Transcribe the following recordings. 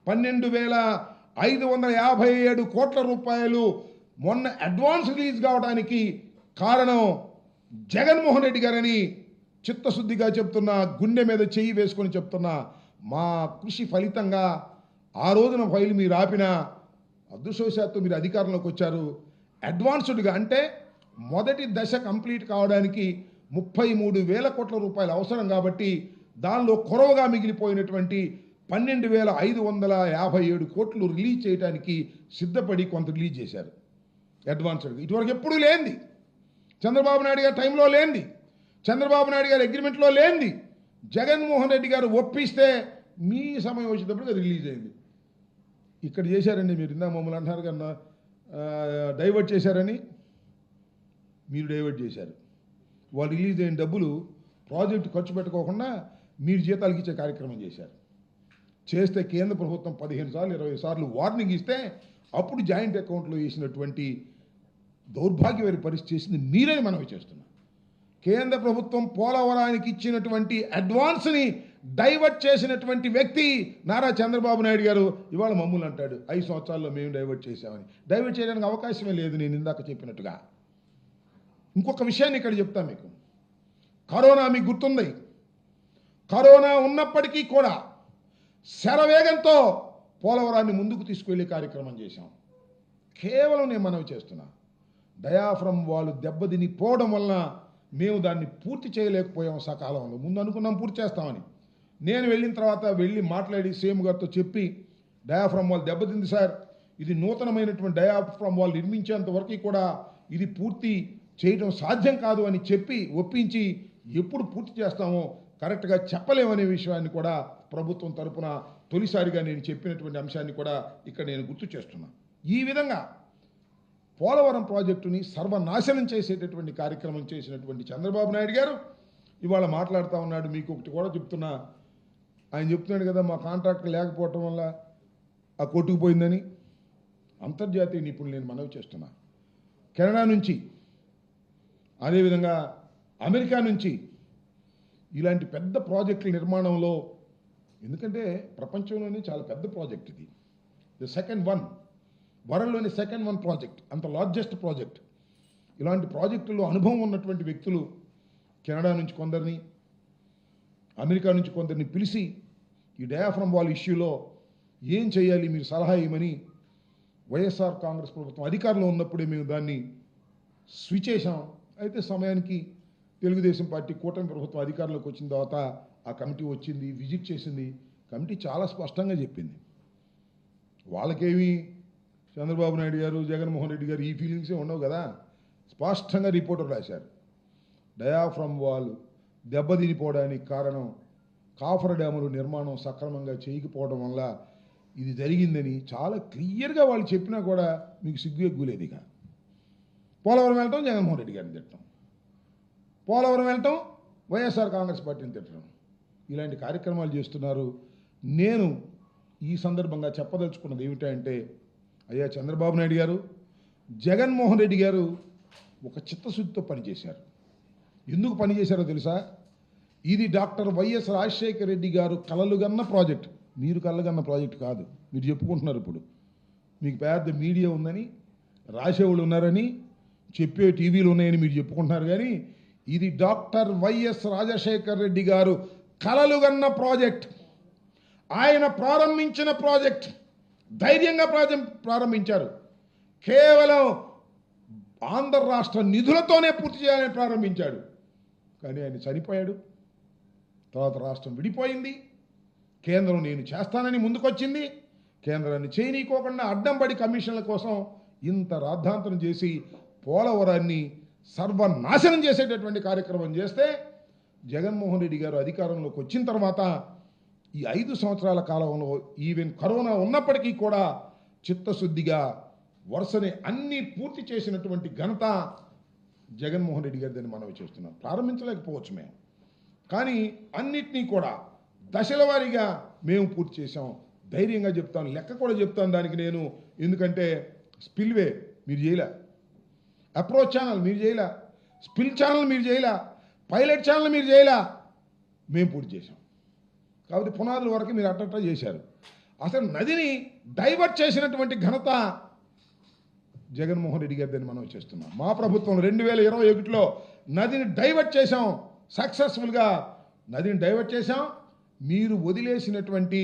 12,557 కోట్ల రూపాయలు మొన్న అడ్వాన్స్ రిలీజ్ కావడానికి కారణం జగన్మోహన్ రెడ్డి గారని చిత్తశుద్ధిగా చెప్తున్నా, గుండె మీద చెయ్యి వేసుకొని చెప్తున్నా. మా కృషి ఫలితంగా ఆ రోజున ఫైల్ మీరు ఆపిన అదృష్టవశాత్తు మీరు అధికారంలోకి వచ్చారు. అడ్వాన్స్డ్గా అంటే మొదటి దశ కంప్లీట్ కావడానికి 33,000 కోట్ల రూపాయలు అవసరం కాబట్టి దానిలో కొరవగా మిగిలిపోయినటువంటి 12,557 కోట్లు రిలీజ్ చేయడానికి సిద్ధపడి కొంత రిలీజ్ చేశారు అడ్వాన్స్డ్గా. ఇటువరకు ఎప్పుడూ లేనిది, చంద్రబాబు నాయుడు గారి టైంలో లేనిది, చంద్రబాబు నాయుడు గారి అగ్రిమెంట్లో లేనిది, జగన్మోహన్ రెడ్డి గారు ఒప్పిస్తే మీ సమయం వచ్చేటప్పుడు రిలీజ్ అయింది. ఇక్కడ చేశారండి మీరు, ఇందా మమ్మల్ని అంటున్నారు కన్నా డైవర్ట్ చేశారని. మీరు డైవర్ట్ చేశారు. వాళ్ళు రిలీజ్ అయిన డబ్బులు ప్రాజెక్టు ఖర్చు పెట్టుకోకుండా మీరు జీతాలకు ఇచ్చే కార్యక్రమం చేశారు. చేస్తే కేంద్ర ప్రభుత్వం 15 సార్లు 20 సార్లు వార్నింగ్ ఇస్తే అప్పుడు జాయింట్ అకౌంట్లో వేసినటువంటి దౌర్భాగ్యమైన పరిస్థితి చేసింది మీరని మనవి చేస్తున్నాం. కేంద్ర ప్రభుత్వం పోలవరానికి ఇచ్చినటువంటి అడ్వాన్స్ని డైవర్ట్ చేసినటువంటి వ్యక్తి నారా చంద్రబాబు నాయుడు గారు. ఇవాళ మమ్మల్ని అంటాడు 5 సంవత్సరాల్లో మేము డైవర్ట్ చేశామని. డైవర్ట్ చేయడానికి అవకాశమే లేదు. నేను ఇందాక చెప్పినట్టుగా ఇంకొక విషయాన్ని ఇక్కడ చెప్తాను మీకు. కరోనా మీకు గుర్తుంది. కరోనా ఉన్నప్పటికీ కూడా శరవేగంతో పోలవరాన్ని ముందుకు తీసుకువెళ్ళే కార్యక్రమం చేశాం. కేవలం నేను మనవి చేస్తున్నా, డయాఫ్రమ్ వాళ్ళు దెబ్బతిని పోవడం వలన మేము దాన్ని పూర్తి చేయలేకపోయాం సకాలంలో. ముందు అనుకున్నాం పూర్తి చేస్తామని. నేను వెళ్ళిన తర్వాత వెళ్ళి మాట్లాడి సీఎం గారితో చెప్పి, డయాఫ్రమ్ వాళ్ళు దెబ్బతింది సార్, ఇది నూతనమైనటువంటి డయాఫ్రమ్ వాళ్ళు నిర్మించేంత వరకు కూడా ఇది పూర్తి చేయడం సాధ్యం కాదు అని చెప్పి ఒప్పించి ఎప్పుడు పూర్తి చేస్తామో కరెక్ట్గా చెప్పలేమనే విషయాన్ని కూడా ప్రభుత్వం తరపున తొలిసారిగా నేను చెప్పినటువంటి అంశాన్ని కూడా ఇక్కడ నేను గుర్తు చేస్తున్నా. ఈ విధంగా పోలవరం ప్రాజెక్టుని సర్వనాశనం చేసేటటువంటి కార్యక్రమం చేసినటువంటి చంద్రబాబు నాయుడు గారు ఇవాళ మాట్లాడుతూ ఉన్నాడు. మీకు ఒకటి కూడా చెప్తున్నా, ఆయన చెప్తున్నాడు కదా మా కాంట్రాక్ట్ లేకపోవటం వల్ల ఆ కొట్టుకుపోయిందని. అంతర్జాతీయ నిపుణులు నేను మనవి చేస్తున్నా. కెనడా నుంచి, అదేవిధంగా అమెరికా నుంచి ఇలాంటి పెద్ద ప్రాజెక్టుల నిర్మాణంలో, ఎందుకంటే ప్రపంచంలోనే చాలా పెద్ద ప్రాజెక్ట్ ఇది, ది సెకండ్ వన్, వరల్డ్లోని సెకండ్ వన్ ప్రాజెక్ట్, అంత లార్జెస్ట్ ప్రాజెక్ట్. ఇలాంటి ప్రాజెక్టుల్లో అనుభవం ఉన్నటువంటి వ్యక్తులు కెనడా నుంచి కొందరిని, అమెరికా నుంచి కొందరిని పిలిచి ఈ డయాఫ్రమ్ వాల్ ఇష్యూలో ఏం చేయాలి మీరు సలహా ఇవ్వమని వైఎస్ఆర్ కాంగ్రెస్ ప్రభుత్వం అధికారంలో ఉన్నప్పుడే మేము దాన్ని స్విచ్ చేశాం. అయితే సమయానికి తెలుగుదేశం పార్టీ కూటమి ప్రభుత్వం అధికారంలోకి వచ్చిన తర్వాత ఆ కమిటీ వచ్చింది, విజిట్ చేసింది. కమిటీ చాలా స్పష్టంగా చెప్పింది. వాళ్ళకేమి చంద్రబాబు నాయుడు గారు, జగన్మోహన్ రెడ్డి గారు ఈ ఫీలింగ్సే ఉండవు కదా. స్పష్టంగా రిపోర్టర్ రాశారు, డయాఫ్రమ్ వాల్ దెబ్బతినిపోవడానికి కారణం కాఫర్ డ్యాములు నిర్మాణం సక్రమంగా చేయకపోవడం వల్ల ఇది జరిగిందని చాలా క్లియర్గా వాళ్ళు చెప్పినా కూడా మీకు సిగ్గు ఎగ్గులేదు. ఇక పోలవరం వెళ్ళటం జగన్మోహన్ రెడ్డి గారిని తిట్టడం, పోలవరం వెళ్ళటం వైఎస్ఆర్ కాంగ్రెస్ పార్టీని తిట్టడం, ఇలాంటి కార్యక్రమాలు చేస్తున్నారు. నేను ఈ సందర్భంగా చెప్పదలుచుకున్నది ఏమిటంటే, అయ్యా చంద్రబాబు నాయుడు గారు, జగన్మోహన్ రెడ్డి గారు ఒక చిత్తశుద్ధితో పనిచేశారు. ఎందుకు పనిచేశారో తెలుసా? ఇది డాక్టర్ వైఎస్ రాజశేఖర రెడ్డి గారు కలలుగన్న ప్రాజెక్ట్. మీరు కలలుగన్న ప్రాజెక్ట్ కాదు, మీరు చెప్పుకుంటున్నారు. ఇప్పుడు మీకు పెద్ద మీడియా ఉందని, రాసేవాళ్ళు ఉన్నారని, చెప్పే టీవీలు ఉన్నాయని మీరు చెప్పుకుంటున్నారు. కానీ ఇది డాక్టర్ వైఎస్ రాజశేఖర రెడ్డి గారు కలలుగన్న ప్రాజెక్ట్. ఆయన ప్రారంభించిన ప్రాజెక్ట్, ధైర్యంగా ప్రారంభించారు. కేవలం ఆంధ్ర రాష్ట్ర నిధులతోనే పూర్తి చేయాలని ప్రారంభించాడు. కానీ ఆయన చనిపోయాడు. తర్వాత రాష్ట్రం విడిపోయింది. కేంద్రం నేను చేస్తానని ముందుకొచ్చింది. కేంద్రాన్ని చేయనీకోకుండా అడ్డంబడి కమిషన్ల కోసం ఇంత రాద్ధాంతరం చేసి పోలవరాన్ని సర్వనాశనం చేసేటటువంటి కార్యక్రమం చేస్తే, జగన్మోహన్ రెడ్డి గారు అధికారంలోకి వచ్చిన తర్వాత ఈ 5 సంవత్సరాల కాలంలో ఈవెన్ కరోనా ఉన్నప్పటికీ కూడా చిత్తశుద్ధిగా వరుసని అన్నీ పూర్తి చేసినటువంటి ఘనత జగన్మోహన్ రెడ్డి గారిదని మనవి చేస్తున్నాం. ప్రారంభించలేకపోవచ్చు మేము, కానీ అన్నిటినీ కూడా దశల వారీగా మేము పూర్తి చేసాం. ధైర్యంగా చెప్తాను, లెక్క కూడా చెప్తాను దానికి నేను. ఎందుకంటే స్పిల్వే మీరు చేయలే, అప్రోచ్ ఛానల్ మీరు చేయలే, స్పిల్ ఛానల్ మీరు చేయలే, పైలట్ ఛానల్ మీరు చేయలే, మేము పూర్తి చేసాం. కాబట్టి పునాదుల వరకు మీరు అట్టట్టా చేశారు. అసలు నదిని డైవర్ట్ చేసినటువంటి ఘనత జగన్మోహన్ రెడ్డి గారిని మనం చేస్తున్నాం. మా ప్రభుత్వం 2021లో నదిని డైవర్ట్ చేశాం, సక్సెస్ఫుల్గా నదిని డైవర్ట్ చేశాం. మీరు వదిలేసినటువంటి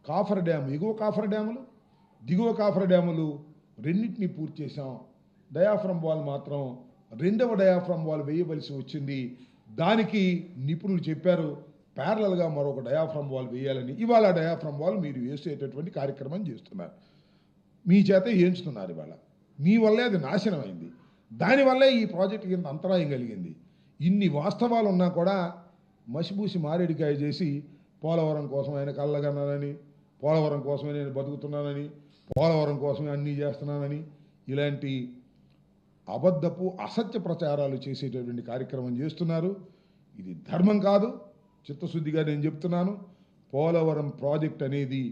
కాఫర్ డ్యామ్, ఎగువ కాఫర్ డ్యాములు, దిగువ కాఫర్ డ్యాములు రెండింటినీ పూర్తి చేశాం. డయాఫ్రమ్ వాల్ మాత్రం రెండవ డయాఫ్రమ్ వాల్ వేయవలసి వచ్చింది. దానికి నిపుణులు చెప్పారు ప్యారలల్గా మరొక డయాఫ్రమ్ వాల్ వేయాలని. ఇవాళ డయాఫ్రమ్ వాల్ మీరు వేసేటటువంటి కార్యక్రమం చేస్తున్నారు, మీ చేత ఏంచుతున్నారు. ఇవాళ మీ వల్లే అది నాశనం అయింది, దానివల్లే ఈ ప్రాజెక్టు కింద అంతరాయం కలిగింది. ఇన్ని వాస్తవాలు ఉన్నా కూడా మసిబూసి మారేడికాయ చేసి పోలవరం కోసం ఆయన కళ్ళగన్నానని, పోలవరం కోసమే నేను బతుకుతున్నానని, పోలవరం కోసమే అన్నీ చేస్తున్నానని ఇలాంటి అబద్ధపు అసత్య ప్రచారాలు చేసేటటువంటి కార్యక్రమం చేస్తున్నారు. ఇది ధర్మం కాదు. చిత్తశుద్ధిగా నేను చెప్తున్నాను, పోలవరం ప్రాజెక్ట్ అనేది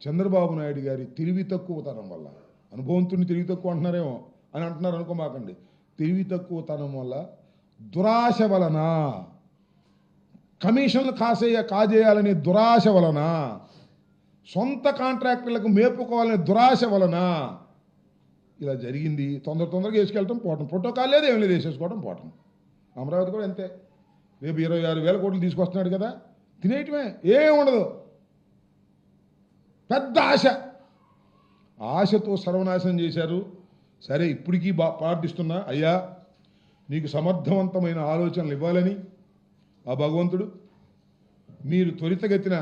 చంద్రబాబు నాయుడు గారి తెలివి తక్కువతనం వల్ల, అనుభవంతుని తెలివి తక్కువ అంటున్నారేమో అని అంటున్నారు అనుకోమాకండి, తెలివి తక్కువతనం వల్ల, దురాశ వలన, కమిషన్లు కాజేయాలనే దురాశ వలన, సొంత కాంట్రాక్టర్లకు మేపుకోవాలనే దురాశ వలన ఇలా జరిగింది. తొందరగా వేసుకెళ్ళటం పోవటం, ప్రోటోకాల్ లేదు, ఏం లేదు, వేసేసుకోవడం పోవటం. అమరావతి కూడా అంతే. రేపు 26,000 కోట్లు తీసుకొస్తున్నాడు కదా, తినేయటమే, ఏం ఉండదు. పెద్ద ఆశతో సర్వనాశనం చేశారు. సరే, ఇప్పటికీ ప్రార్థిస్తున్నా, అయ్యా నీకు సమర్థవంతమైన ఆలోచనలు ఇవ్వాలని ఆ భగవంతుడు. మీరు త్వరితగతిన,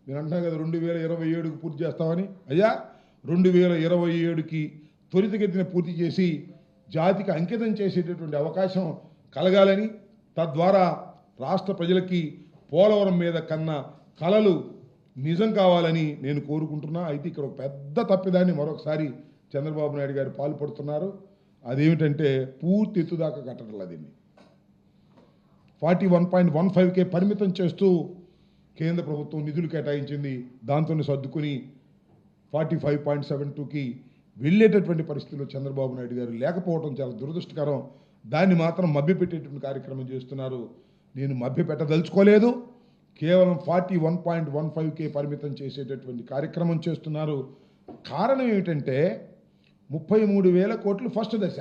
మీరు అంటున్నారు కదా 2027కి పూర్తి చేస్తామని, అయ్యా 2027కి త్వరితగతిన పూర్తి చేసి జాతికి అంకితం చేసేటటువంటి అవకాశం కలగాలని, తద్వారా రాష్ట్ర ప్రజలకి పోలవరం మీద కన్నా కలలు నిజం కావాలని నేను కోరుకుంటున్నా. అయితే ఇక్కడ ఒక పెద్ద తప్పిదాన్ని మరొకసారి చంద్రబాబు నాయుడు గారు పాల్పడుతున్నారు. అదేమిటంటే పూర్తి ఎత్తుదాకా కట్టడం. దీన్ని 41.15K పరిమితం చేస్తూ కేంద్ర ప్రభుత్వం నిధులు కేటాయించింది. దాంతోనే సర్దుకుని 45.72కి వెళ్ళేటటువంటి పరిస్థితుల్లో చంద్రబాబు నాయుడు గారు లేకపోవడం చాలా దురదృష్టకరం. దాన్ని మాత్రం మభ్యపెట్టేటువంటి కార్యక్రమం చేస్తున్నారు. నేను మభ్యపెట్టదలుచుకోలేదు, కేవలం 41.15K పరిమితం చేసేటటువంటి కార్యక్రమం చేస్తున్నారు. కారణం ఏమిటంటే 33,000 కోట్లు ఫస్ట్ దశ,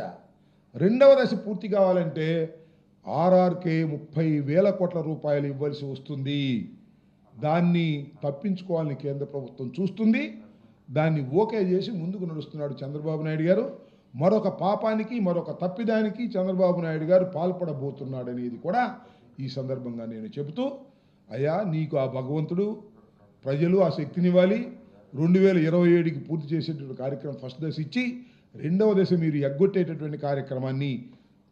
రెండవ దశ పూర్తి కావాలంటే RRK 30,000 కోట్ల రూపాయలు ఇవ్వాల్సి వస్తుంది. దాన్ని తప్పించుకోవాలని కేంద్ర ప్రభుత్వం చూస్తుంది. దాన్ని ఓకే చేసి ముందుకు నడుస్తున్నాడు చంద్రబాబు నాయుడు గారు. మరొక పాపానికి, మరొక తప్పిదానికి చంద్రబాబు నాయుడు గారు పాల్పడబోతున్నాడు అనేది కూడా ఈ సందర్భంగా నేను చెబుతూ, అయ్యా నీకు ఆ భగవంతుడు, ప్రజలు ఆ శక్తినివ్వాలి. 2027కి పూర్తి చేసేటువంటి కార్యక్రమం ఫస్ట్ దశ ఇచ్చి, రెండవ దశ మీరు ఎగ్గొట్టేటటువంటి కార్యక్రమాన్ని,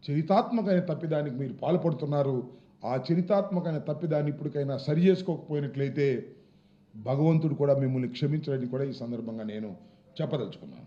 చరితాత్మకమైన తప్పిదానికి మీరు పాల్పడుతున్నారు. ఆ చరితాత్మకమైన తప్పిదాన్ని ఇప్పటికైనా సరి చేసుకోకపోయినట్లయితే భగవంతుడు కూడా మిమ్మల్ని క్షమించడానికి కూడా ఈ సందర్భంగా నేను చెప్పదలుచుకున్నాను.